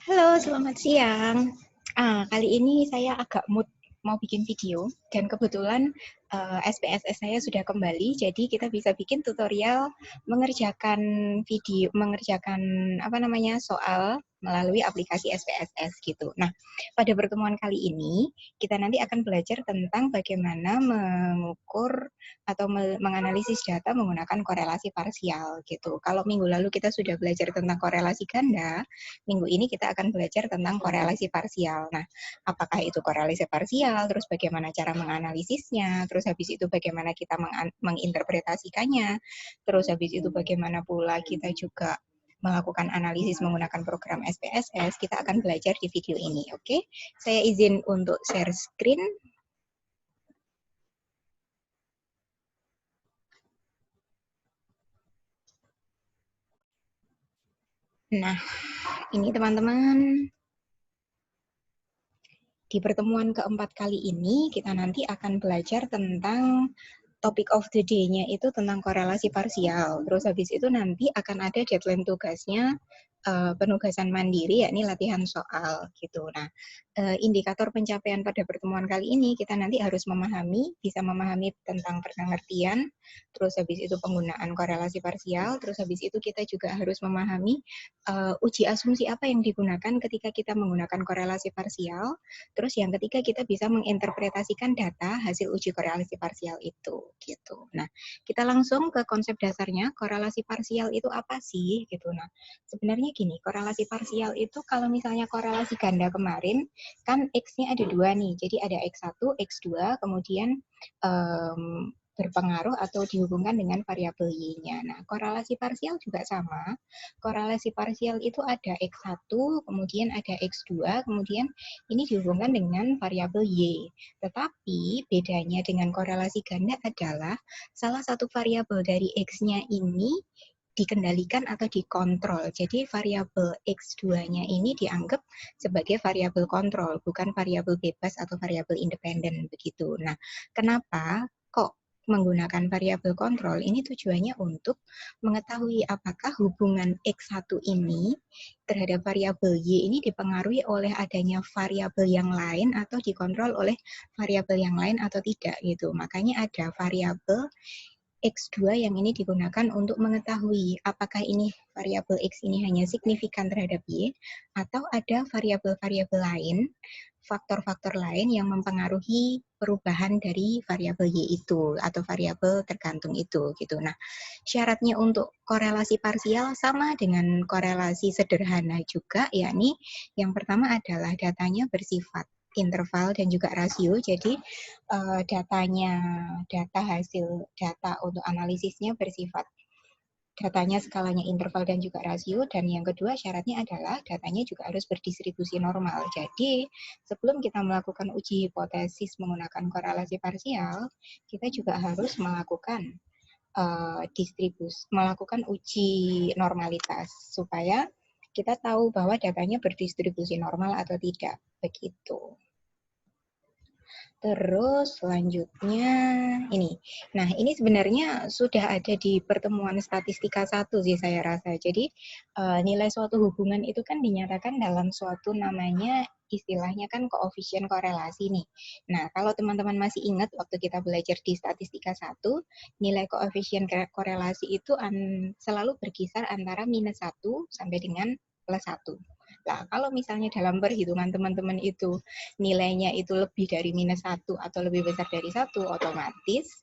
Halo, selamat siang. Kali ini saya agak mood mau bikin video dan kebetulan SPSS saya sudah kembali, jadi kita bisa bikin tutorial mengerjakan soal melalui aplikasi SPSS gitu. Nah, pada pertemuan kali ini kita nanti akan belajar tentang bagaimana mengukur atau menganalisis data menggunakan korelasi parsial gitu. Kalau minggu lalu kita sudah belajar tentang korelasi ganda, minggu ini kita akan belajar tentang korelasi parsial. Nah, apakah itu korelasi parsial, terus bagaimana cara menganalisisnya, terus habis itu bagaimana kita menginterpretasikannya, terus habis itu bagaimana pula kita juga melakukan analisis menggunakan program SPSS, kita akan belajar di video ini, oke? Saya izin untuk share screen. Nah, ini teman-teman, di pertemuan keempat kali ini kita nanti akan belajar tentang topik of the day-nya itu tentang korelasi parsial. Terus habis itu nanti akan ada deadline tugasnya, penugasan mandiri, yakni latihan soal gitu. Nah, indikator pencapaian pada pertemuan kali ini kita nanti harus bisa memahami tentang pengertian, terus habis itu penggunaan korelasi parsial, terus habis itu kita juga harus memahami uji asumsi apa yang digunakan ketika kita menggunakan korelasi parsial. Terus yang ketiga kita bisa menginterpretasikan data hasil uji korelasi parsial itu gitu. Nah, kita langsung ke konsep dasarnya. Korelasi parsial itu apa sih gitu. Nah, sebenarnya gini, korelasi parsial itu kalau misalnya korelasi ganda kemarin kan X-nya ada dua nih. Jadi ada X1, X2, kemudian berpengaruh atau dihubungkan dengan variabel Y-nya. Nah, korelasi parsial juga sama. Korelasi parsial itu ada X1, kemudian ada X2, kemudian ini dihubungkan dengan variabel Y. Tetapi bedanya dengan korelasi ganda adalah salah satu variabel dari X-nya ini dikendalikan atau dikontrol. Jadi variabel X2-nya ini dianggap sebagai variabel kontrol, bukan variabel bebas atau variabel independen begitu. Nah, kenapa kok menggunakan variabel kontrol? Ini tujuannya untuk mengetahui apakah hubungan X1 ini terhadap variabel Y ini dipengaruhi oleh adanya variabel yang lain atau dikontrol oleh variabel yang lain atau tidak gitu. Makanya ada variabel X2 yang ini digunakan untuk mengetahui apakah ini variabel X ini hanya signifikan terhadap Y atau ada variabel-variabel lain, faktor-faktor lain yang mempengaruhi perubahan dari variabel Y itu atau variabel tergantung itu gitu. Nah, syaratnya untuk korelasi parsial sama dengan korelasi sederhana juga, yakni yang pertama adalah datanya bersifat interval dan juga rasio. Jadi data untuk analisisnya bersifat datanya skalanya interval dan juga rasio, dan yang kedua syaratnya adalah datanya juga harus berdistribusi normal. Jadi sebelum kita melakukan uji hipotesis menggunakan korelasi parsial, kita juga harus melakukan uji normalitas supaya kita tahu bahwa datanya berdistribusi normal atau tidak begitu. Terus selanjutnya ini. Nah, ini sebenarnya sudah ada di pertemuan statistika 1 sih saya rasa. Jadi nilai suatu hubungan itu kan dinyatakan dalam suatu namanya istilahnya kan koefisien korelasi nih. Nah, kalau teman-teman masih ingat waktu kita belajar di statistika 1, nilai koefisien korelasi itu selalu berkisar antara -1 sampai dengan +1. Nah, kalau misalnya dalam perhitungan teman-teman itu nilainya itu lebih dari -1 atau lebih besar dari 1, otomatis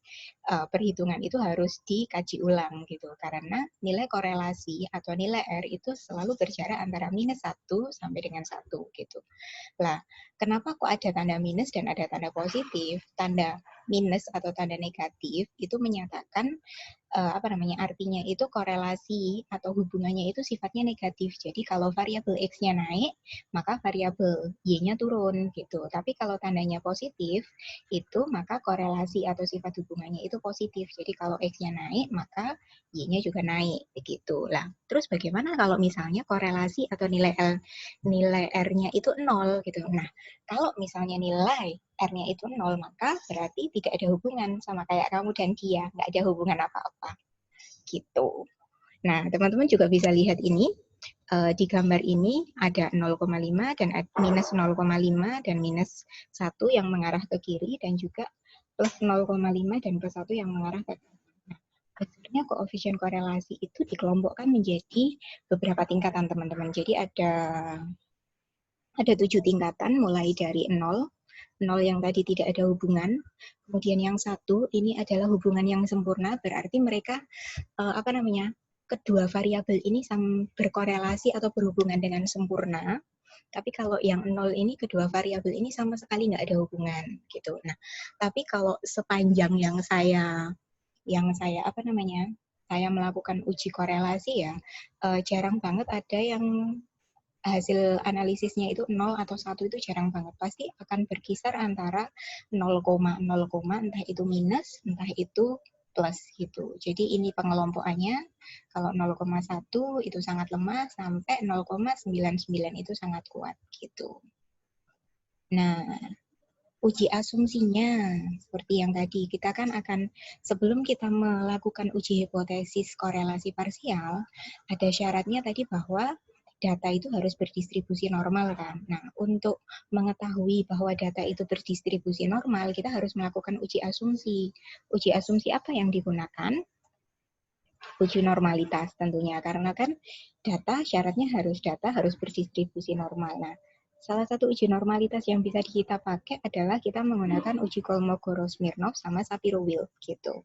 perhitungan itu harus dikaji ulang gitu. Karena nilai korelasi atau nilai R itu selalu berjarak antara -1 sampai dengan 1 gitu. Lah, kenapa kok ada tanda minus dan ada tanda positif? Tanda minus atau tanda negatif itu menyatakan artinya itu korelasi atau hubungannya itu sifatnya negatif. Jadi kalau variabel X-nya naik, maka variabel Y-nya turun gitu. Tapi kalau tandanya positif, itu maka korelasi atau sifat hubungannya itu positif. Jadi kalau X-nya naik, maka Y-nya juga naik begitu. Lah, terus bagaimana kalau misalnya korelasi atau nilai R-nya itu 0 gitu. Nah, kalau misalnya nilai R-nya itu 0, maka berarti tidak ada hubungan sama kayak kamu dan dia, nggak ada hubungan apa-apa gitu. Nah, teman-teman juga bisa lihat ini, di gambar ini ada 0,5 dan minus 0,5 dan minus 1 yang mengarah ke kiri dan juga plus 0,5 dan plus 1 yang mengarah ke kanan. Nah, sebenarnya koefisien korelasi itu dikelompokkan menjadi beberapa tingkatan teman-teman. Jadi ada 7 tingkatan mulai dari 0 yang tadi tidak ada hubungan. Kemudian yang 1 ini adalah hubungan yang sempurna, berarti mereka kedua variabel ini berkorelasi atau berhubungan dengan sempurna. Tapi kalau yang 0 ini kedua variabel ini sama sekali nggak ada hubungan gitu. Nah, tapi kalau sepanjang yang saya saya melakukan uji korelasi ya, jarang banget ada yang hasil analisisnya itu 0 atau 1 itu jarang banget. Pasti akan berkisar antara 0, entah itu minus, entah itu plus gitu. Jadi ini pengelompokannya, kalau 0,1 itu sangat lemah, sampai 0,99 itu sangat kuat gitu. Nah, uji asumsinya seperti yang tadi, kita kan akan, sebelum kita melakukan uji hipotesis korelasi parsial, ada syaratnya tadi bahwa data itu harus berdistribusi normal kan. Nah, untuk mengetahui bahwa data itu berdistribusi normal, kita harus melakukan uji asumsi. Uji asumsi apa yang digunakan? Uji normalitas tentunya, karena kan syaratnya data harus berdistribusi normal. Nah, salah satu uji normalitas yang bisa kita pakai adalah kita menggunakan uji Kolmogorov-Smirnov sama Shapiro-Wilk gitu.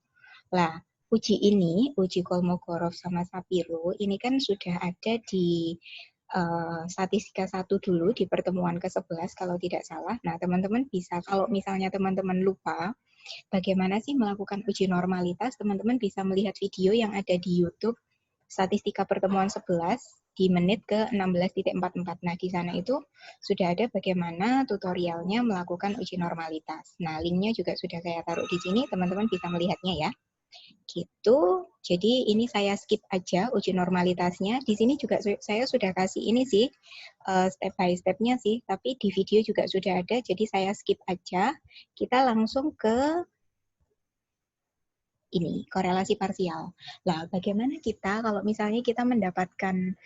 Lah, uji Kolmogorov sama Shapiro, ini kan sudah ada di statistika 1 dulu di pertemuan ke-11 kalau tidak salah. Nah, teman-teman bisa, kalau misalnya teman-teman lupa bagaimana sih melakukan uji normalitas, teman-teman bisa melihat video yang ada di YouTube statistika pertemuan 11 di menit ke-16.44. Nah, di sana itu sudah ada bagaimana tutorialnya melakukan uji normalitas. Nah, linknya juga sudah saya taruh di sini, teman-teman bisa melihatnya ya. Gitu. Jadi ini saya skip aja uji normalitasnya. Di sini juga saya sudah kasih ini sih, step by step-nya sih, tapi di video juga sudah ada, jadi saya skip aja. Kita langsung ke ini, korelasi parsial. Lah, bagaimana kita kalau misalnya kita mendapatkan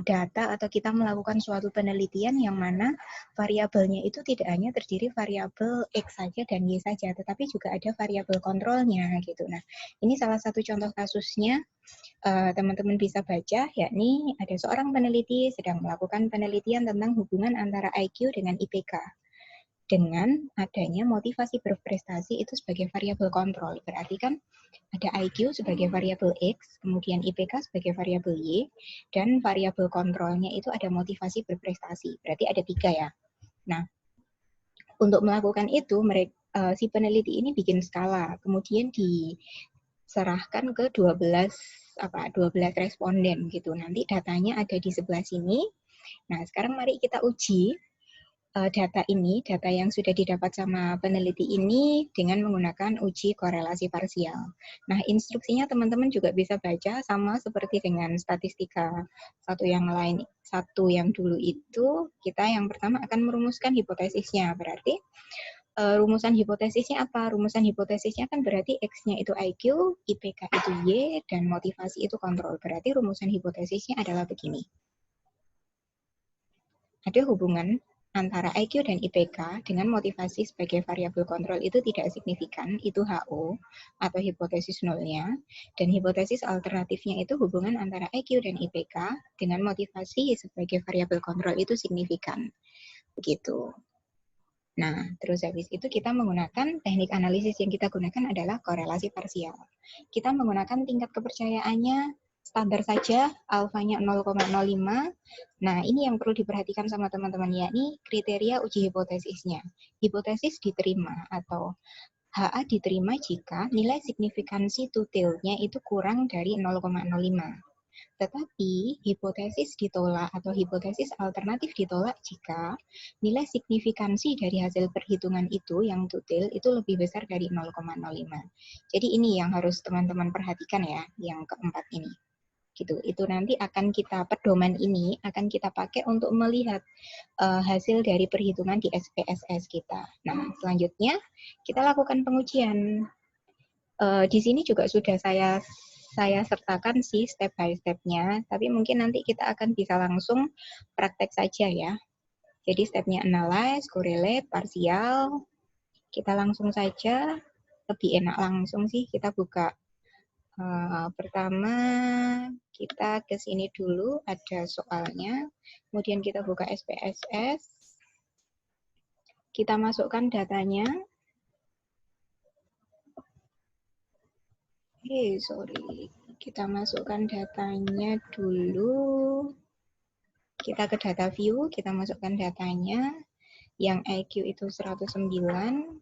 data atau kita melakukan suatu penelitian yang mana variabelnya itu tidak hanya terdiri variabel X saja dan Y saja, tetapi juga ada variabel kontrolnya gitu. Nah, ini salah satu contoh kasusnya teman-teman bisa baca, yakni ada seorang peneliti sedang melakukan penelitian tentang hubungan antara IQ dengan IPK. Dengan adanya motivasi berprestasi itu sebagai variabel kontrol. Berarti kan ada IQ sebagai variabel X, kemudian IPK sebagai variabel Y, dan variabel kontrolnya itu ada motivasi berprestasi. Berarti ada 3 ya. Nah, untuk melakukan itu, si peneliti ini bikin skala, kemudian diserahkan ke 12 responden gitu. Nanti datanya ada di sebelah sini. Nah, sekarang mari kita uji data yang sudah didapat sama peneliti ini dengan menggunakan uji korelasi parsial. Nah, instruksinya teman-teman juga bisa baca sama seperti dengan statistika satu yang dulu itu, kita yang pertama akan merumuskan hipotesisnya. Berarti rumusan hipotesisnya apa? Rumusan hipotesisnya kan berarti X-nya itu IQ, IPK itu Y, dan motivasi itu kontrol. Berarti rumusan hipotesisnya adalah begini. Ada hubungan antara IQ dan IPK dengan motivasi sebagai variabel kontrol itu tidak signifikan, itu HO atau hipotesis nolnya, dan hipotesis alternatifnya itu hubungan antara IQ dan IPK dengan motivasi sebagai variabel kontrol itu signifikan. Begitu. Nah, terus habis itu kita menggunakan teknik analisis yang kita gunakan adalah korelasi parsial. Kita menggunakan tingkat kepercayaannya standar saja, alfanya 0,05. Nah, ini yang perlu diperhatikan sama teman-teman, yakni kriteria uji hipotesisnya. Hipotesis diterima atau HA diterima jika nilai signifikansi tutilnya itu kurang dari 0,05. Tetapi hipotesis ditolak atau hipotesis alternatif ditolak jika nilai signifikansi dari hasil perhitungan itu yang tutil itu lebih besar dari 0,05. Jadi ini yang harus teman-teman perhatikan ya, yang keempat ini. Gitu. Itu nanti akan kita, pedoman ini akan kita pakai untuk melihat hasil dari perhitungan di SPSS kita. Nah, selanjutnya kita lakukan pengujian. Di sini juga sudah saya saya sertakan sih step by step-nya, tapi mungkin nanti kita akan bisa langsung praktek saja ya. Jadi stepnya analyze, correlate, parsial. Kita langsung saja, lebih enak langsung sih kita buka. Pertama kita ke sini dulu, ada soalnya. Kemudian kita buka SPSS. Kita masukkan datanya. Sorry. Kita masukkan datanya dulu. Kita ke data view, kita masukkan datanya. Yang IQ itu 109.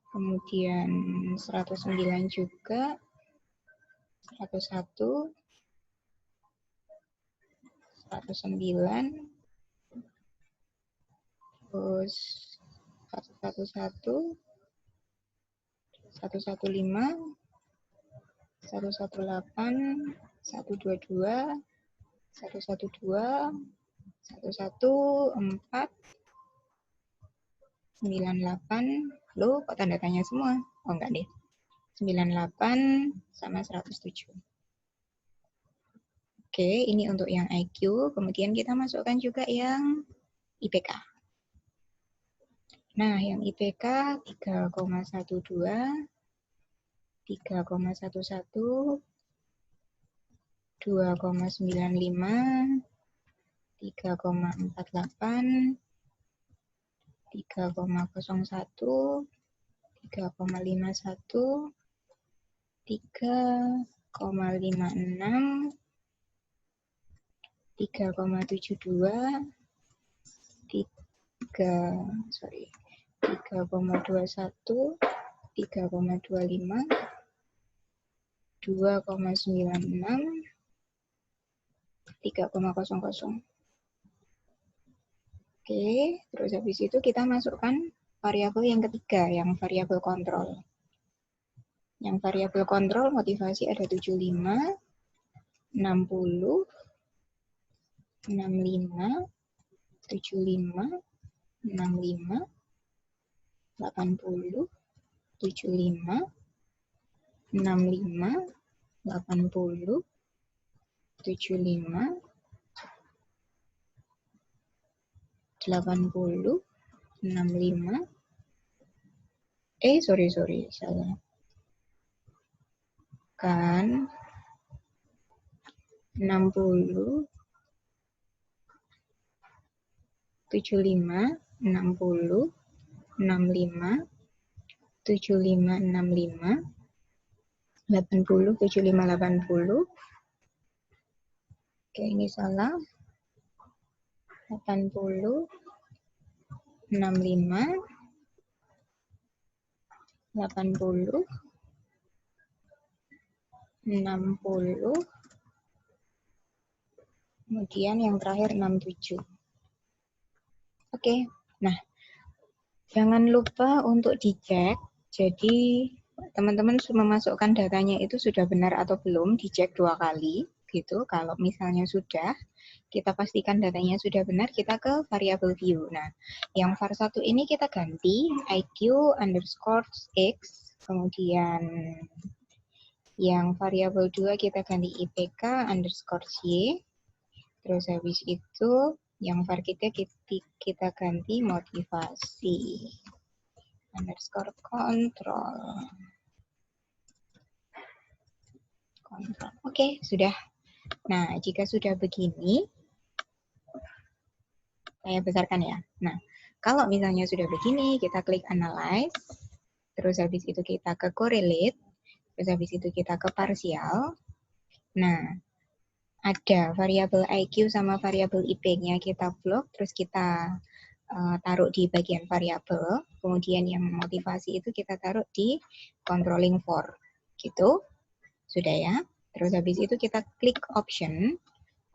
Kemudian 109 juga. 101. 109. Terus 111. 115, 118, 122, 112, 114, 98. Loh, kok tanda tanya semua? Oh, enggak deh. 98 sama 107. Oke, ini untuk yang IQ. Kemudian kita masukkan juga yang IPK. Nah, yang IPK 3,12, 3,11, 2,95, 3,48, 3,01, 3,51, 3,56, 3,72, 3,21, 3,25, 2,96, 3,00. Oke, terus habis itu kita masukkan variabel yang ketiga, yang variabel kontrol. Yang variabel kontrol motivasi ada 75, 60, 65, 75, 65, 80, 75, 65, 80, 75, 80, 65, salah. Kan 60, 75, 60, 65, 75, 65, 80, 75, 80. Oke, ini salah. 80, 65, 80, 60, kemudian yang terakhir 67. Oke, nah jangan lupa untuk dicek. Jadi teman-teman memasukkan datanya itu sudah benar atau belum, dicek 2 kali gitu. Kalau misalnya sudah, kita pastikan datanya sudah benar, kita ke variabel view. Nah, yang var1 ini kita ganti IQ underscore X, kemudian yang variabel 2 kita ganti IPK underscore Y, terus habis itu yang var kita ganti motivasi underscore kontrol. Oke, sudah. Nah, jika sudah begini, saya besarkan ya. Nah, kalau misalnya sudah begini, kita klik analyze, terus habis itu kita ke correlate, terus habis itu kita ke parsial. Nah, ada variabel IQ sama variabel IP-nya kita blok, terus kita taruh di bagian variabel, kemudian yang motivasi itu kita taruh di controlling for, gitu. Sudah ya. Terus habis itu kita klik option.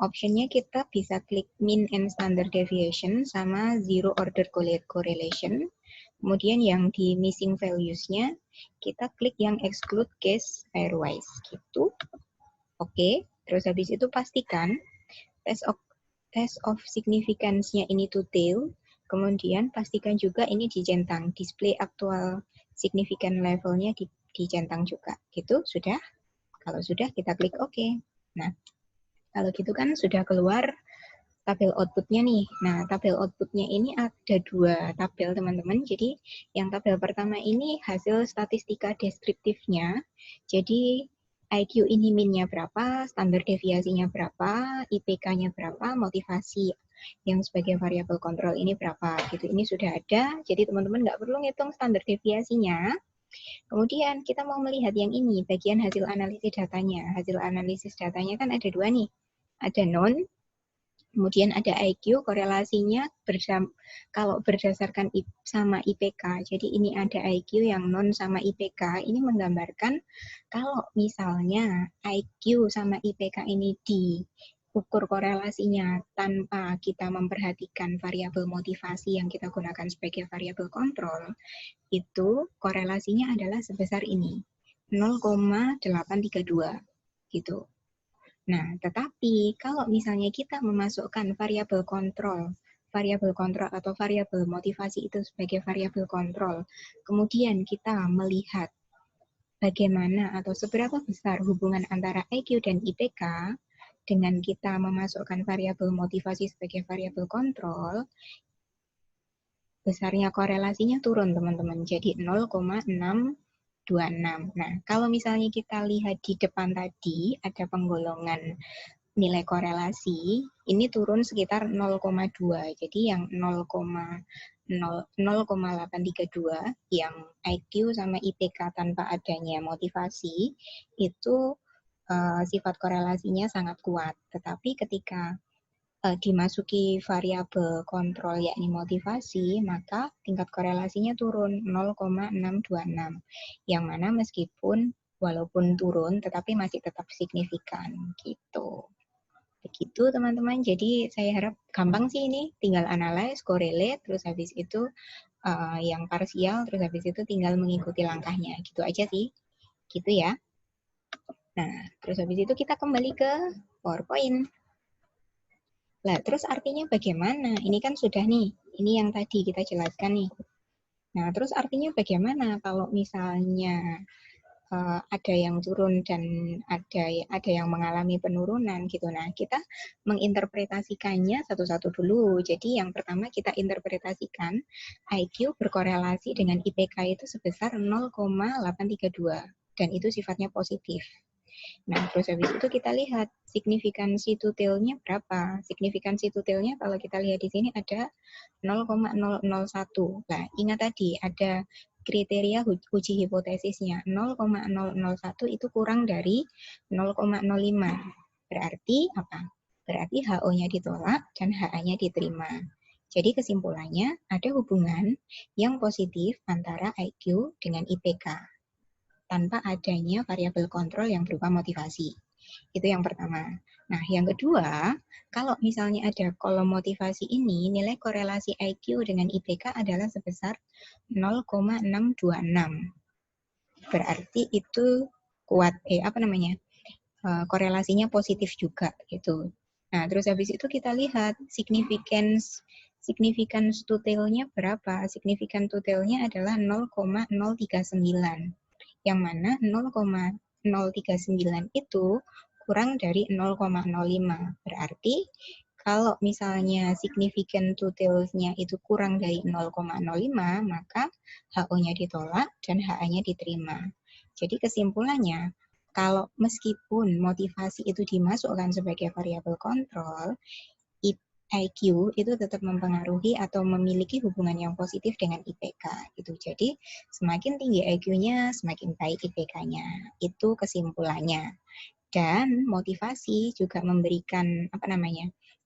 Optionnya kita bisa klik mean and standard deviation sama zero order correlation. Kemudian yang di missing values-nya kita klik yang exclude case pairwise, gitu. Oke. Terus habis itu pastikan test of significance-nya ini to tail. Kemudian pastikan juga ini dicentang, display aktual significant level-nya dicentang juga. Gitu, sudah? Kalau sudah, kita klik OK. Nah, kalau gitu kan sudah keluar tabel outputnya nih. Nah, tabel outputnya ini ada 2 tabel, teman-teman. Jadi, yang tabel pertama ini hasil statistika deskriptifnya. Jadi, IQ ini min-nya berapa, standar deviasinya berapa, IPK-nya berapa, motivasi yang sebagai variabel kontrol ini berapa. Gitu. Ini sudah ada, jadi teman-teman nggak perlu ngitung standar deviasinya. Kemudian kita mau melihat yang ini, bagian hasil analisis datanya. Hasil analisis datanya kan ada 2 nih. Ada non, kemudian ada IQ, korelasinya kalau berdasarkan sama IPK. Jadi ini ada IQ yang non sama IPK. Ini menggambarkan kalau misalnya IQ sama IPK ini diukur korelasinya tanpa kita memperhatikan variabel motivasi yang kita gunakan sebagai variabel kontrol, itu korelasinya adalah sebesar ini, 0,832 gitu. Nah, tetapi kalau misalnya kita memasukkan variabel kontrol atau variabel motivasi itu sebagai variabel kontrol, kemudian kita melihat bagaimana atau seberapa besar hubungan antara IQ dan IPK dengan kita memasukkan variabel motivasi sebagai variabel kontrol, besarnya korelasinya turun, teman-teman. Jadi 0,626. Nah, kalau misalnya kita lihat di depan tadi, ada penggolongan nilai korelasi, ini turun sekitar 0,2. Jadi yang 0,832, yang IQ sama IPK tanpa adanya motivasi, itu sifat korelasinya sangat kuat. Tetapi ketika dimasuki variabel kontrol yakni motivasi, maka tingkat korelasinya turun 0,626. Yang mana meskipun walaupun turun tetapi masih tetap signifikan gitu. Begitu teman-teman. Jadi saya harap gampang sih ini, tinggal analyze, correlate, terus habis itu yang parsial, terus habis itu tinggal mengikuti langkahnya. Gitu aja sih. Gitu ya. Nah, terus habis itu kita kembali ke PowerPoint. Lah, terus artinya bagaimana? Ini kan sudah nih, ini yang tadi kita jelaskan nih. Nah, terus artinya bagaimana kalau misalnya ada yang turun dan ada yang mengalami penurunan gitu. Nah, kita menginterpretasikannya satu-satu dulu. Jadi yang pertama kita interpretasikan IQ berkorelasi dengan IPK itu sebesar 0,832 dan itu sifatnya positif. Nah, terus habis itu kita lihat signifikansi tutilnya berapa. Signifikansi tutilnya kalau kita lihat di sini ada 0,001. Nah, ingat tadi ada kriteria uji hipotesisnya. 0,001 itu kurang dari 0,05. Berarti apa? Berarti HO-nya ditolak dan HA-nya diterima. Jadi kesimpulannya ada hubungan yang positif antara IQ dengan IPK tanpa adanya variabel kontrol yang berupa motivasi. Itu yang pertama. Nah, yang kedua, kalau misalnya ada kolom motivasi ini, nilai korelasi IQ dengan IPK adalah sebesar 0,626. Berarti itu kuat, korelasinya positif juga gitu. Nah, terus habis itu kita lihat significance tutilnya berapa? Signifikan tutilnya adalah 0,039. Yang mana 0,039 itu kurang dari 0,05. Berarti kalau misalnya signifikan tutilnya itu kurang dari 0,05, maka HO-nya ditolak dan HA-nya diterima. Jadi kesimpulannya, kalau meskipun motivasi itu dimasukkan sebagai variabel kontrol, IQ itu tetap mempengaruhi atau memiliki hubungan yang positif dengan IPK gitu. Jadi semakin tinggi IQ-nya, semakin baik IPK-nya. Itu kesimpulannya. Dan motivasi juga memberikan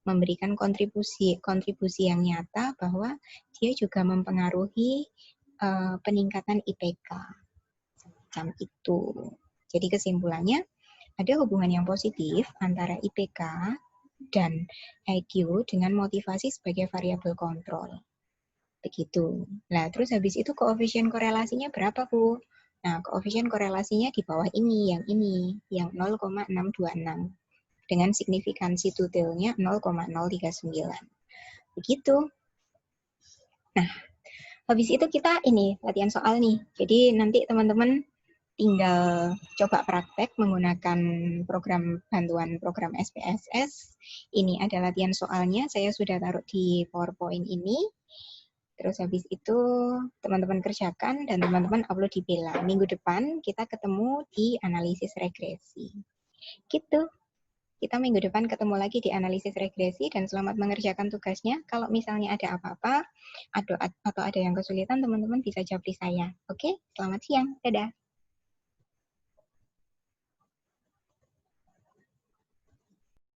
memberikan kontribusi yang nyata bahwa dia juga mempengaruhi peningkatan IPK. Macam itu. Jadi kesimpulannya ada hubungan yang positif antara IPK dan IQ dengan motivasi sebagai variabel kontrol. Begitu. Nah, terus habis itu koefisien korelasinya berapa, Bu? Nah, koefisien korelasinya di bawah ini, yang 0,626. Dengan signifikansi tutilnya 0,039. Begitu. Nah, habis itu kita ini latihan soal nih. Jadi nanti teman-teman tinggal coba praktek menggunakan program bantuan program SPSS. Ini ada latihan soalnya, saya sudah taruh di PowerPoint ini. Terus habis itu teman-teman kerjakan dan teman-teman upload di Bella. Minggu depan kita ketemu di analisis regresi. Gitu. Kita minggu depan ketemu lagi di analisis regresi dan selamat mengerjakan tugasnya. Kalau misalnya ada apa-apa atau ada yang kesulitan, teman-teman bisa japri saya. Oke, selamat siang. Dadah.